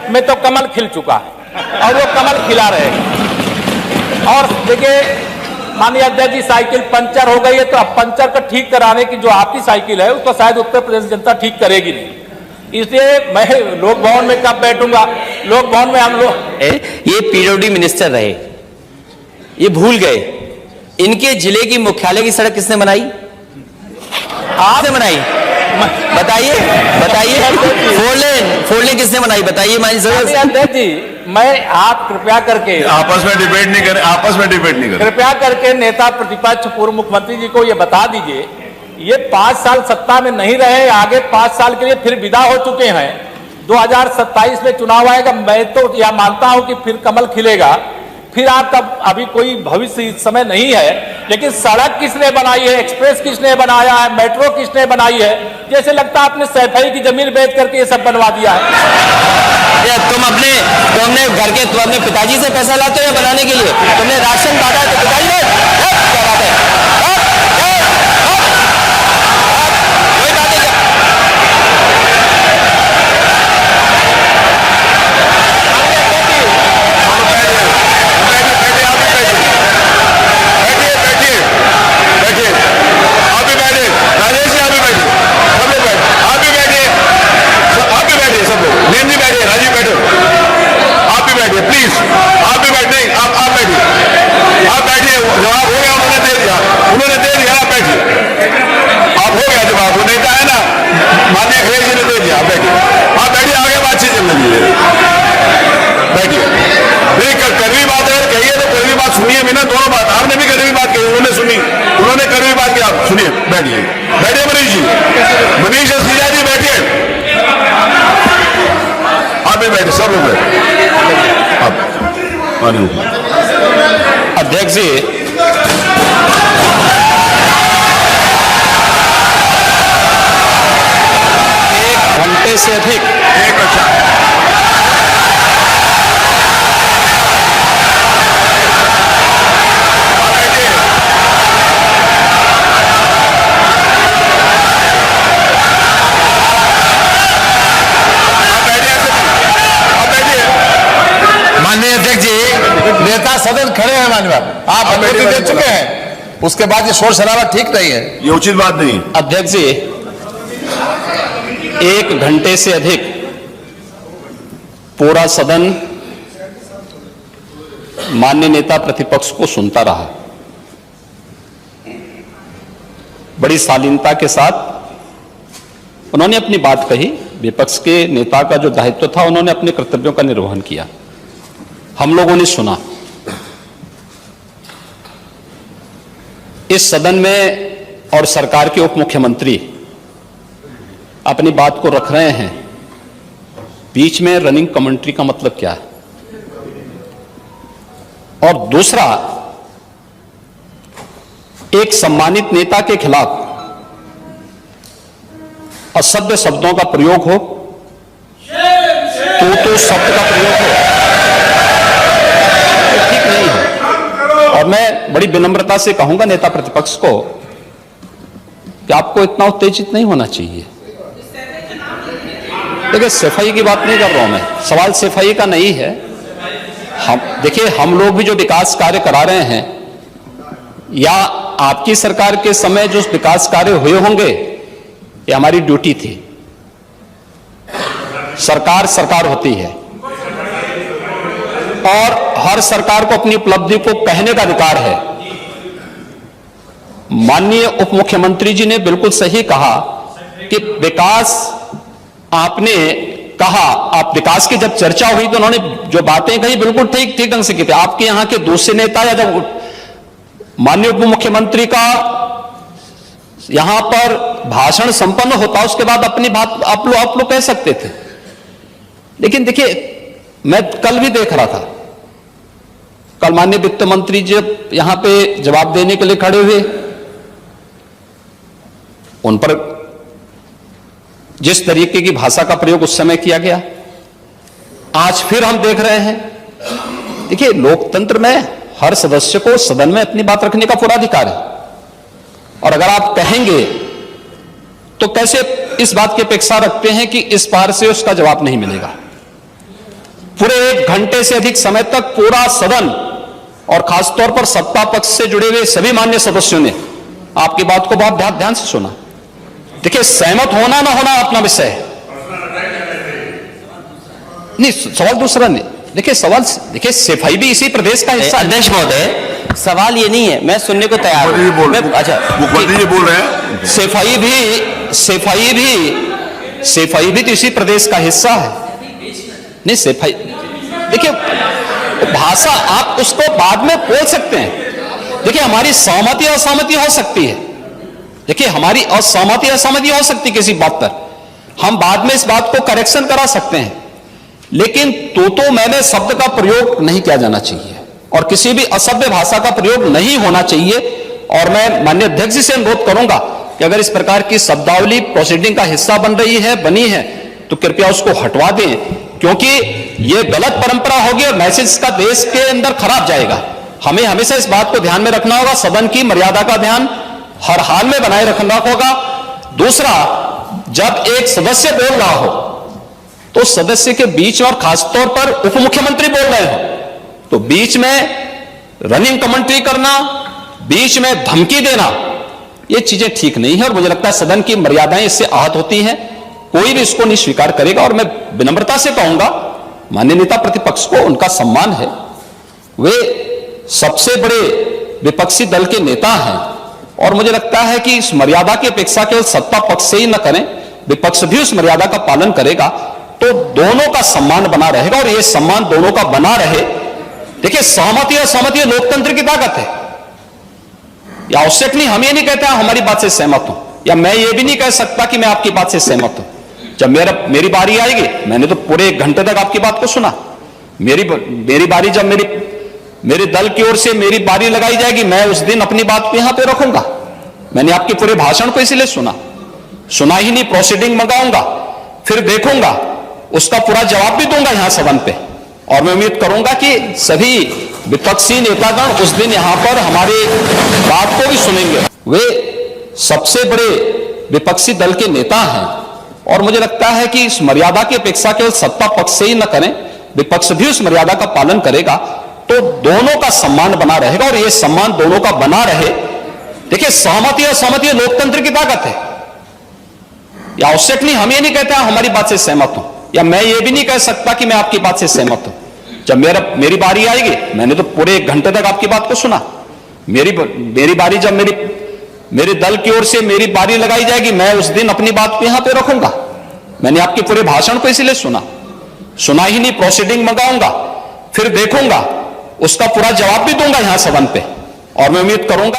में तो कमल खिल चुका है और वो कमल खिला रहेगा। और देखिए माननीय अध्यक्ष जी, साइकिल पंचर हो गई है तो अब पंचर को ठीक कराने की जो आपकी साइकिल है उसको शायद उत्तर प्रदेश जनता ठीक करेगी नहीं। इसलिए मैं लोक भवन में कब बैठूंगा, लोक भवन में हम लोग ये पीडब्ल्यूडी मिनिस्टर रहे, ये भूल गए इनके जिले की मुख्यालय की सड़क किसने बनाई? आपने बनाई? बताइए बताइए। फोर लेन किसने बनाई बताइए? अध्यक्ष जी, मैं आप कृपया करके आपस में डिबेट नहीं करें, आपस में डिबेट नहीं करें। कृपया करके नेता प्रतिपक्ष पूर्व मुख्यमंत्री जी को ये बता दीजिए, ये 5 साल सत्ता में नहीं रहे, आगे 5 साल के लिए फिर विदा हो चुके हैं। 2027 में चुनाव आएगा, मैं तो यह मानता हूं कि फिर कमल खिलेगा, फिर आपका अभी कोई भविष्य इस समय नहीं है। लेकिन सड़क किसने बनाई है, एक्सप्रेस किसने बनाया है, मेट्रो किसने बनाई है? जैसे लगता है आपने सैफई की जमीन बेच करके ये सब बनवा दिया है। तुम अपने घर के तुम अपने पिताजी से पैसा लाते हो या बनाने के लिए? तुमने राशन बांटा तो पिताजी ने क्या बात है? बैठिए मनीष जी, मनीष सिंह जी बैठिए, आप भी बैठे, सब लोग बैठे। अध्यक्ष जी, एक घंटे से अधिक नेता सदन खड़े हैं माननीय, आप अनुमति दे चुके हैं, उसके बाद ये शोर शराबा ठीक नहीं है, ये उचित बात नहीं। अध्यक्ष जी, 1 घंटे से अधिक पूरा सदन माननीय नेता प्रतिपक्ष को सुनता रहा। बड़ी शालीनता के साथ उन्होंने अपनी बात कही। विपक्ष के नेता का जो दायित्व था, उन्होंने अपने कर्तव्यों का निर्वहन किया, हम लोगों ने सुना। इस सदन में और सरकार के उप मुख्यमंत्री अपनी बात को रख रहे हैं, बीच में रनिंग कमेंट्री का मतलब क्या है? और दूसरा, एक सम्मानित नेता के खिलाफ असभ्य शब्दों का प्रयोग हो, तो शब्द का प्रयोग हो, ठीक नहीं है। और मैं बड़ी विनम्रता से कहूंगा नेता प्रतिपक्ष को कि आपको इतना उत्तेजित नहीं होना चाहिए। देखिए, सफाई की बात नहीं कर रहा हूं मैं, सवाल सफाई का नहीं है। देखिए, हम लोग भी जो विकास कार्य करा रहे हैं, या आपकी सरकार के समय जो विकास कार्य हुए होंगे, ये हमारी ड्यूटी थी। सरकार होती है और हर सरकार को अपनी उपलब्धि को कहने का अधिकार है। माननीय उप मुख्यमंत्री जी ने बिल्कुल सही कहा कि विकास, आपने कहा, आप विकास की जब चर्चा हुई तो उन्होंने जो बातें कही बिल्कुल ठीक ढंग से की थी। आपके यहां के दूसरे नेता या जब माननीय उप मुख्यमंत्री का यहां पर भाषण संपन्न होता, उसके बाद अपनी बात आप लोग कह सकते थे। लेकिन देखिए, मैं कल भी देख रहा था, कल माननीय वित्त मंत्री जब यहां पे जवाब देने के लिए खड़े हुए, उन पर जिस तरीके की भाषा का प्रयोग उस समय किया गया, आज फिर हम देख रहे हैं। देखिए, लोकतंत्र में हर सदस्य को सदन में अपनी बात रखने का पूरा अधिकार है, और अगर आप कहेंगे तो कैसे इस बात की अपेक्षा रखते हैं कि इस पार से उसका जवाब नहीं मिलेगा? पूरे 1 घंटे से अधिक समय तक पूरा सदन और खासतौर पर सत्ता पक्ष से जुड़े हुए सभी मान्य सदस्यों ने आपकी बात को बहुत ध्यान से सुना। देखिए, सहमत होना ना होना अपना विषय है, नहीं सवाल दूसरा नहीं। देखिए सवाल, देखिए सफाई भी इसी प्रदेश का हिस्सा है। अध्यक्ष महोदय, सवाल ये नहीं है, मैं सुनने को तैयार हूं। अच्छा, मुखर्जी जी बोल रहे हैं। सफाई भी तो इसी प्रदेश का हिस्सा है। नहीं सफाई, देखिए भाषा आप उसको बाद में बोल सकते हैं। देखिए हमारी सहमति असहमति हो सकती है, देखिए हमारी असहमति असहमति हो सकती है किसी बात पर, हम बाद में इस बात को करेक्शन करा सकते हैं, लेकिन तो मैंने शब्द का प्रयोग नहीं किया जाना चाहिए और किसी भी असभ्य भाषा का प्रयोग नहीं होना चाहिए। और मैं माननीय अध्यक्ष जी से अनुरोध करूंगा कि अगर इस प्रकार की शब्दावली प्रोसीडिंग का हिस्सा बनी है तो कृपया उसको हटवा दें, क्योंकि यह गलत परंपरा होगी और मैसेज का देश के अंदर खराब जाएगा। हमें हमेशा इस बात को ध्यान में रखना होगा, सदन की मर्यादा का ध्यान हर हाल में बनाए रखना होगा। दूसरा, जब एक सदस्य बोल रहा हो तो सदस्य के बीच में, और खासतौर पर उप मुख्यमंत्री बोल रहे हो, तो बीच में रनिंग कमेंट्री करना, बीच में धमकी देना, ये चीजें ठीक नहीं है और मुझे लगता है सदन की मर्यादाएं इससे आहत होती हैं। कोई भी इसको नहीं स्वीकार करेगा और मैं विनम्रता से कहूंगा माननीय नेता प्रतिपक्ष को, उनका सम्मान है, वे सबसे बड़े विपक्षी दल के नेता हैं और मुझे लगता है कि इस मर्यादा की अपेक्षा केवल सत्ता पक्ष से ही न करें, विपक्ष भी उस मर्यादा का पालन करेगा तो दोनों का सम्मान बना रहेगा और यह सम्मान दोनों का बना रहे। देखिए सहमति और सहमति लोकतंत्र की ताकत है, या आवश्यक नहीं, हम ये नहीं कहते हमारी बात से सहमत हूं, या मैं ये भी नहीं कह सकता कि मैं आपकी बात से सहमत हूं। जब मेरी बारी आएगी, मैंने तो पूरे 1 घंटे तक आपकी बात को सुना, मेरी बारी जब मेरे दल की ओर से मेरी बारी लगाई जाएगी, मैं उस दिन अपनी बात को यहां पे रखूंगा। मैंने आपके पूरे भाषण को इसलिए सुना ही नहीं, प्रोसीडिंग मंगाऊंगा, फिर देखूंगा, उसका पूरा जवाब भी दूंगा यहां सदन पे और मैं उम्मीद करूंगा कि सभी विपक्षी नेतागण उस दिन यहां पर हमारी बात को भी सुनेंगे। वे सबसे बड़े विपक्षी दल के नेता हैं और मुझे लगता है कि इस मर्यादा की अपेक्षा केवल सत्ता पक्ष से ही न करें, विपक्ष भी उस मर्यादा का पालन करेगा तो दोनों का सम्मान बना रहेगा और यह सम्मान दोनों का बना रहे। देखिए सहमति और सहमति लोकतंत्र की ताकत है, या आवश्यक नहीं, हम ये नहीं कहते हमारी बात से सहमत हूं, या मैं ये भी नहीं कह सकता कि मैं आपकी बात से सहमत हूं। जब मेरी बारी आएगी, मैंने तो पूरे 1 घंटे तक आपकी बात को सुना, मेरी बारी जब मेरे दल की ओर से मेरी बारी लगाई जाएगी, मैं उस दिन अपनी बात को यहां पे रखूंगा। मैंने आपके पूरे भाषण को इसलिए सुना ही नहीं, प्रोसीडिंग मंगाऊंगा, फिर देखूंगा, उसका पूरा जवाब भी दूंगा यहां सदन पे और मैं उम्मीद करूंगा